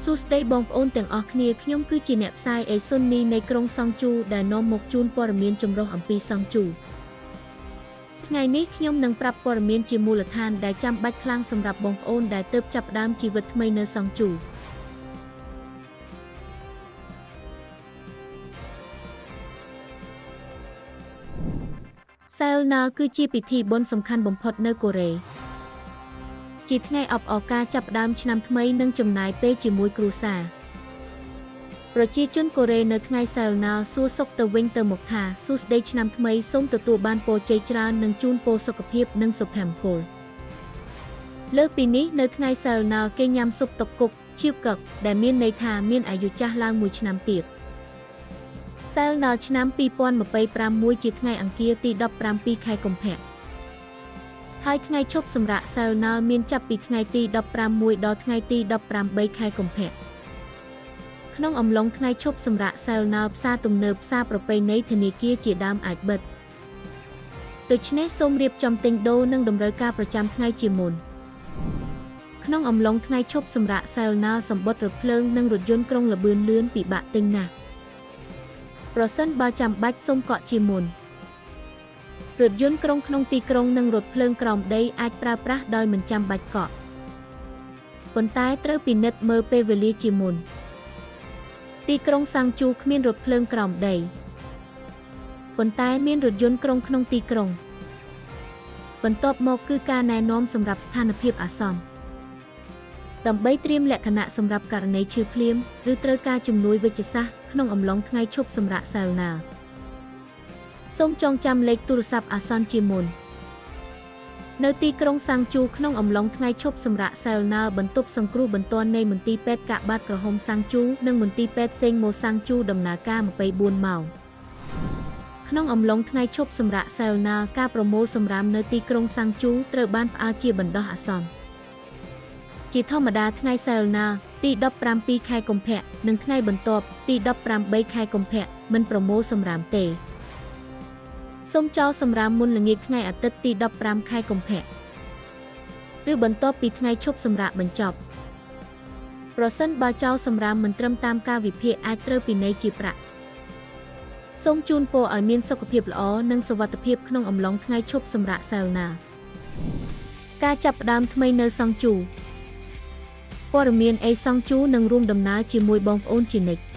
សួស្តីបងប្អូនទាំងអស់គ្នាខ្ញុំគឺជាអ្នកផ្សាយអេសុននីនៃក្រុងសង់ជូដែលនាំមកជូនព័ត៌មានចម្រុះអំពីសង់ជូថ្ងៃនេះខ្ញុំនឹងប្រាប់ព័ត៌មានជាមូលដ្ឋានដែលចាំបាច់ខ្លាំងសម្រាប់បងប្អូនដែលទើបចាប់ផ្ដើមជីវិតថ្មីនៅសង់ជូសែលណាគឺជាពិធីបុណ្យសំខាន់បំផុតនៅកូរ៉េជាថ្ងៃអបអរការចាប់ផ្ដើមឆ្នាំថ្មីនិងចំណាយពេលជាមួយគ្រួសារប្រជាជនកូរ៉េនៅថ្ងៃសែលណាសួរសុខទៅវិញទៅមកថាសួស្តីឆ្នាំថ្មីសូមទទួលបានពរជ័យច្រើននិងជូនពរសុខភាពនិងសុភមង្គលលើសពីនេះនៅថ្ងៃសែលណាគេញ៉ាំស៊ុបតុកគុកឈៀវកឹកដែលមានន័យថាមានអាយុចាស់ឡើងមួយឆ្នាំទៀតសែលណាឆ្នាំ2025ជាថ្ងៃអង្គារទី17ខែកុម្ភៈហើយថ្ងៃឈប់សម្រាកសែលណាមានចាប់ពីថ្ងៃទី16ដល់ថ្ងៃទី18ខែកុម្ភៈក្នុងអំឡុងថ្ងៃឈប់សម្រាកសែលណាផ្សារទំនើបផ្សារប្រពៃណីធនាគារជាដើមអាចបិទដូច្នេះសូមរៀបចំទិញដូរនិងតម្រូវការប្រចាំថ្ងៃជាមុនក្នុងអំឡុងថ្ងៃឈប់សម្រាកសែលណាសម្បត្តិរថភ្លើងនិងរថយន្តក្រុងល្បឿនលឿនពិបាកទិញណាស់ប្រសិនបើចាំបាច់សូមកក់ជាមុនរថយន្តក្រុងក្នុងទីក្រុងនិងរថភ្លើងក្រោមដីអាចប្រើប្រាស់ដោយមិនចាំបាច់កក់ប៉ុន្តែត្រូវពិនិត្យមើលពេលវេលាជាមុនទីក្រុងសាំងជូគ្មានរថភ្លើងក្រោមដីប៉ុន្តែមានរថយន្តក្រុងក្នុងទីក្រុងបន្ទាប់មកគឺការណែនាំសម្រាប់ស្ថានភាពអាសន្នដើម្បីត្រៀមលក្ខណៈសម្រាប់ករណីឈឺភ្លាមឬត្រូវការជំនួយវេជ្ជសាស្ត្រក្នុងអំឡុងថ្ងៃឈប់សម្រាកសែលណាសូមចងចាំលេខទូរស័ព្ទអាសន្នជាមុននៅទីក្រុងសាំងជូក្នុងអំឡុងថ្ងៃឈប់សម្រាកសែលណាបន្ទប់សង្គ្រោះបន្ទាន់នៃមន្ទីរពេទ្យកាកបាទក្រហមសាំងជូនិងមន្ទីរពេទ្យសេងម៉ូសាំងជូដំណើរការ24ម៉ោងក្នុងអំឡុងថ្ងៃឈប់សម្រាកសែលណាការប្រមូលសំរាមនៅទីក្រុងសាំងជូត្រូវបានផ្អាកជាបណ្ដោះអាសន្នជាធម្មតាថ្ងៃសែលណាទី17ខែកុម្ភៈនិងថ្ងៃបន្ទាប់ទី18ខែកុម្ភៈមិនប្រមូលសំរាមទេសូមចោលសំរាមមុនល្ងាចថ្ងៃអាទិត្យទី15ខែកុម្ភៈឬបន្ទាប់ពីថ្ងៃឈប់សម្រាកបញ្ចប់ប្រសិនបើចោលសំរាមមិនត្រឹមតាមកាលវិភាគអាចត្រូវពិន័យជាប្រាក់សូមជូនពរឲ្យមានសុខភាពល្អនិងសុវត្ថិភាពក្នុងអំឡុងថ្ងៃឈប់សម្រាកសែលណាការចាប់ផ្ដើមថ្មីនៅសង់ជូព័ត៌មានអេសង់ជូនឹងរួមដំណើរជាមួយបងប្អូនជានិច្ច